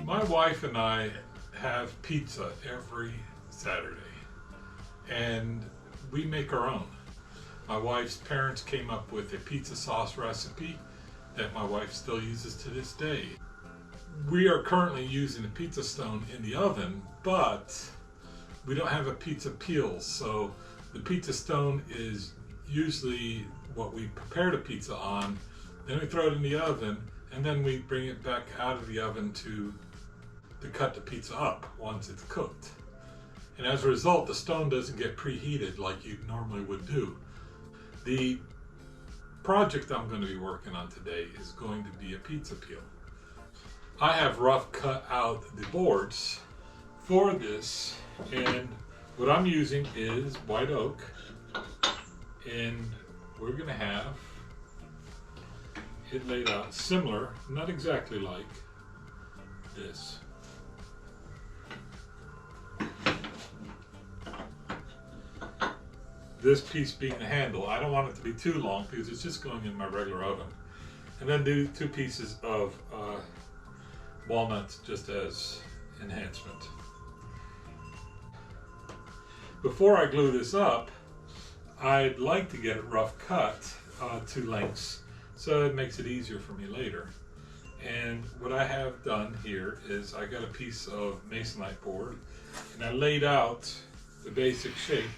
My wife and I have pizza every Saturday, and we make our own. My wife's parents came up with a pizza sauce recipe that my wife still uses to this day. We are currently using a pizza stone in the oven, but we don't have a pizza peel, so the pizza stone is usually what we prepare the pizza on, then we throw it in the oven, and then we bring it back out of the oven to cut the pizza up once it's cooked. And as a result, the stone doesn't get preheated like you normally would do. The project I'm going to be working on today is going to be a pizza peel. I have rough cut out the boards for this, and what I'm using is white oak, and we're going to have it laid out similar, not exactly like this. This piece being the handle. I don't want it to be too long because it's just going in my regular oven. And then do 2 pieces of walnuts just as enhancement. Before I glue this up, I'd like to get it rough cut 2 lengths so it makes it easier for me later. And what I have done here is I got a piece of masonite board and I laid out the basic shape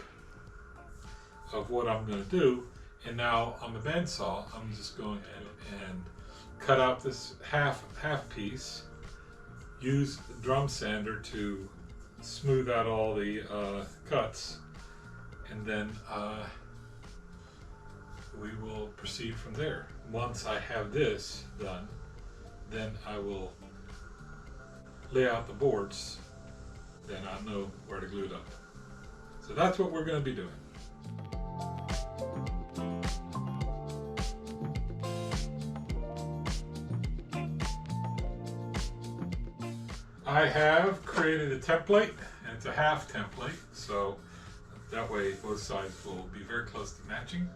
of what I'm going to do, and now on the bandsaw I'm just going and cut out this half piece, use the drum sander to smooth out all the cuts, and then we will proceed from there. Once I have this done, then I will lay out the boards, then I know where to glue it up. So that's what we're going to be doing. I have created a template, and it's a half template, so that way both sides will be very close to matching.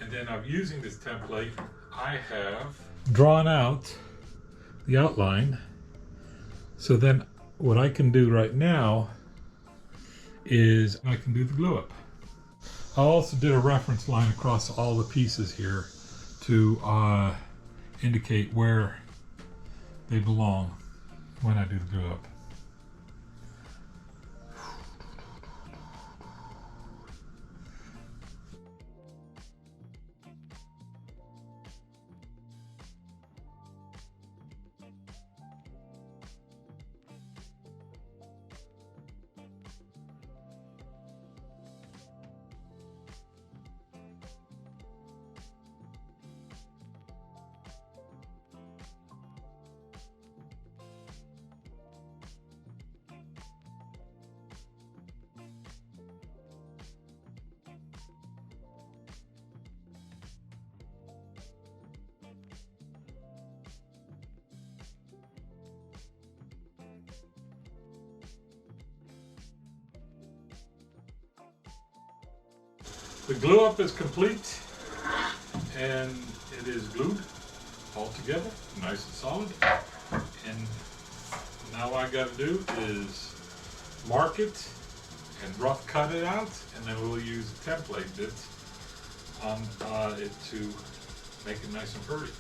And then I'm using this template, I have drawn out the outline, so then what I can do right now is I can do the glue up. I also did a reference line across all the pieces here to indicate where they belong when I do the glue up. The glue up is complete, and it is glued all together, nice and solid. And now what I got to do is mark it and rough cut it out, and then we'll use a template bit on it to make it nice and pretty.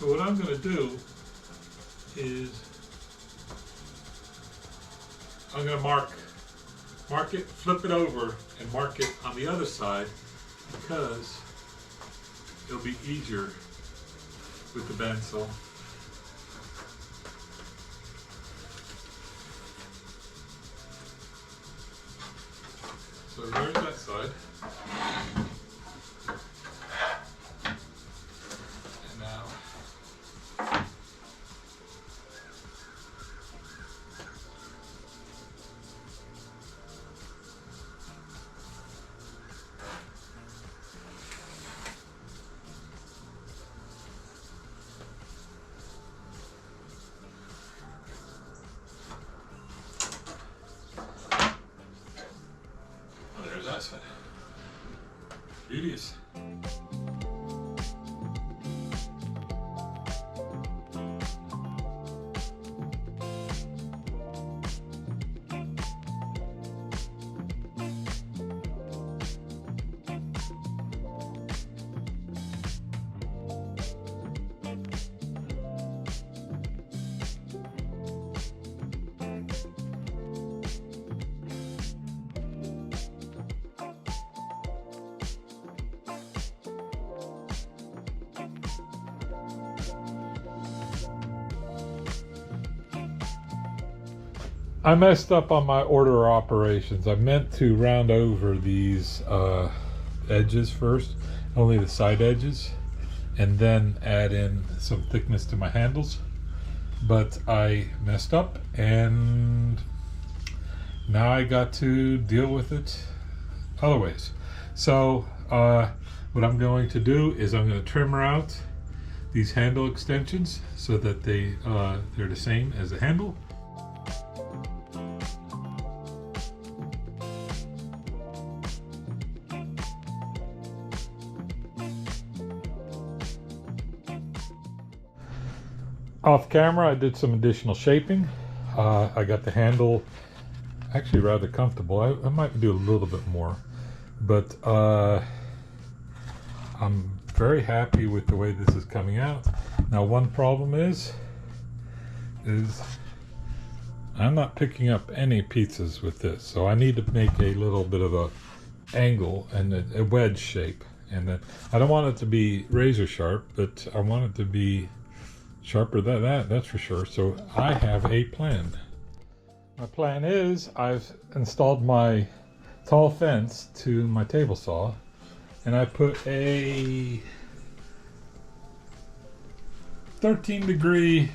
So what I'm going to do is I'm going to mark it, flip it over, and mark it on the other side because it'll be easier with the bandsaw. So there's that side. And now that side. I messed up on my order operations. I meant to round over these edges first, only the side edges, and then add in some thickness to my handles. But I messed up, and now I got to deal with it other ways. So what I'm going to do is I'm going to trim out these handle extensions so that they're the same as the handle. Off camera, I did some additional shaping. I got the handle actually rather comfortable. I might do a little bit more, but I'm very happy with the way this is coming out. Now, one problem is I'm not picking up any pizzas with this, so I need to make a little bit of a angle and a wedge shape. And then I don't want it to be razor sharp, but I want it to be sharper than that's for sure. So I have a plan. My plan is I've installed my tall fence to my table saw, and I put a 13-degree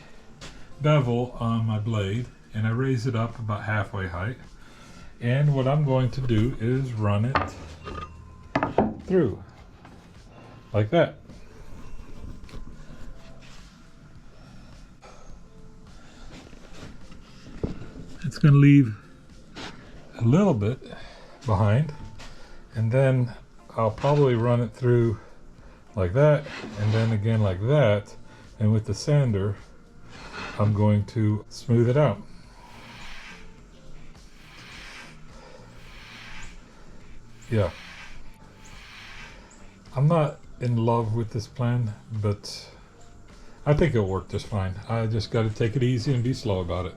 bevel on my blade, and I raise it up about halfway height. And what I'm going to do is run it through like that. It's going to leave a little bit behind, and then I'll probably run it through like that, and then again like that, and with the sander I'm going to smooth it out. Yeah, I'm not in love with this plan, but I think it'll work just fine. I just got to take it easy and be slow about it.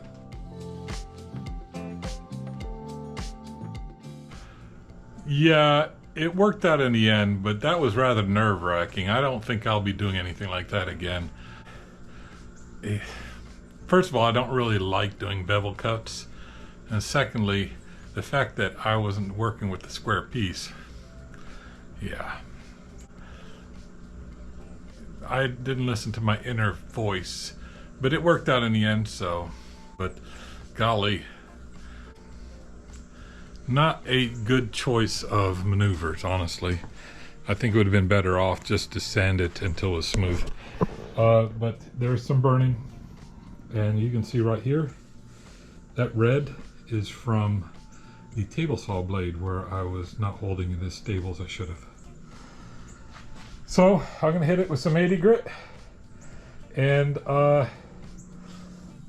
Yeah, it worked out in the end, but that was rather nerve-wracking. I don't think I'll be doing anything like that again. First of all, I don't really like doing bevel cuts. And secondly, the fact that I wasn't working with the square piece. Yeah. I didn't listen to my inner voice, but it worked out in the end, so. But golly, not a good choice of maneuvers, honestly. I think it would have been better off just to sand it until it was smooth. But there's some burning, and you can see right here, that red is from the table saw blade where I was not holding it as stable as I should have. So I'm going to hit it with some 80 grit, and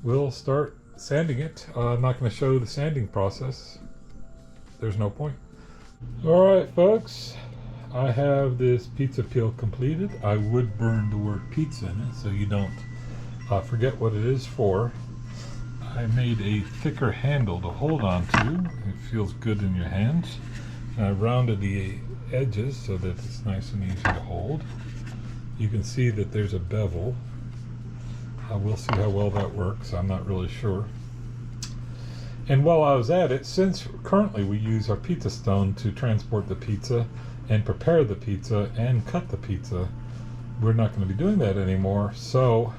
we'll start sanding it. I'm not going to show the sanding process. There's no point. Alright folks, I have this pizza peel completed. I would burn the word pizza in it so you don't forget what it is for. I made a thicker handle to hold on to. It feels good in your hands. And I rounded the edges so that it's nice and easy to hold. You can see that there's a bevel. We'll see how well that works. I'm not really sure. And while I was at it, since currently we use our pizza stone to transport the pizza and prepare the pizza and cut the pizza, we're not going to be doing that anymore. So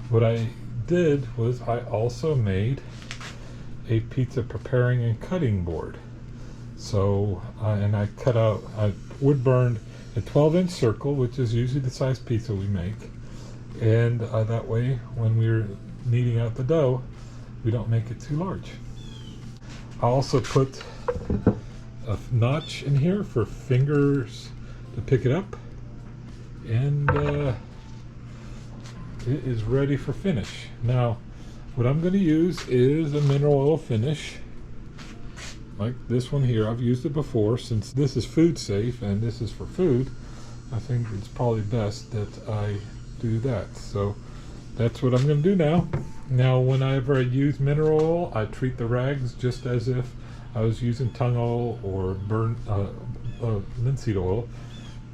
what I did was I also made a pizza preparing and cutting board. So and I cut out, I wood burned a 12-inch circle, which is usually the size pizza we make, and that way when we're kneading out the dough, we don't make it too large. I also put a notch in here for fingers to pick it up, and it is ready for finish. Now what I'm going to use is a mineral oil finish like this one here. I've used it before. Since this is food safe and this is for food, I think it's probably best that I do that. So that's what I'm going to do now. Now whenever I use mineral oil, I treat the rags just as if I was using tung oil or linseed oil,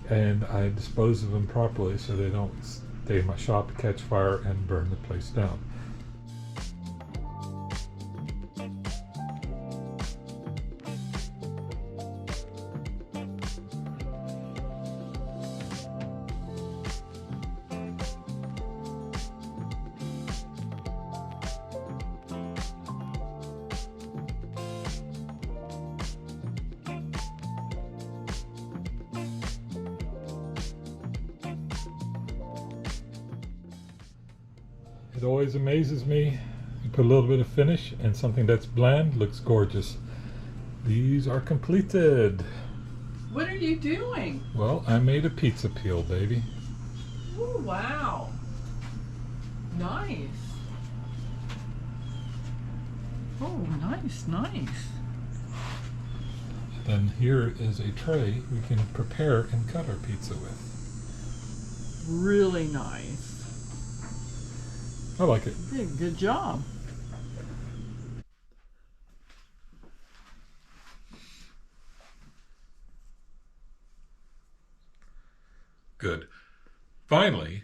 and I dispose of them properly so they don't stay in my shop, catch fire, and burn the place down. It always amazes me. You put a little bit of finish and something that's bland looks gorgeous. These are completed. What are you doing? Well, I made a pizza peel, baby. Oh, wow. Nice. Oh, nice. Then here is a tray we can prepare and cut our pizza with. Really nice. I like it. Yeah, good job. Good. Finally,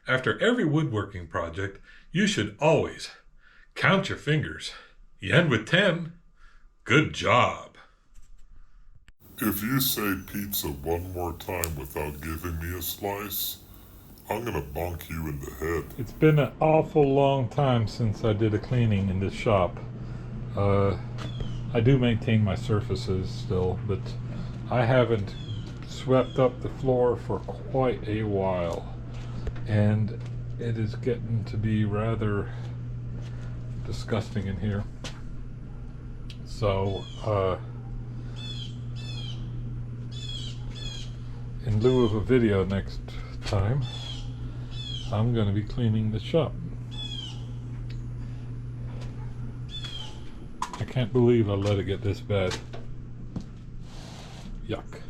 after every woodworking project, you should always count your fingers. You end with 10. Good job. If you say pizza one more time without giving me a slice, I'm gonna bonk you in the head. It's been an awful long time since I did a cleaning in this shop. I do maintain my surfaces still, but I haven't swept up the floor for quite a while, and it is getting to be rather disgusting in here. So in lieu of a video next time, I'm going to be cleaning the shop. I can't believe I let it get this bad. Yuck.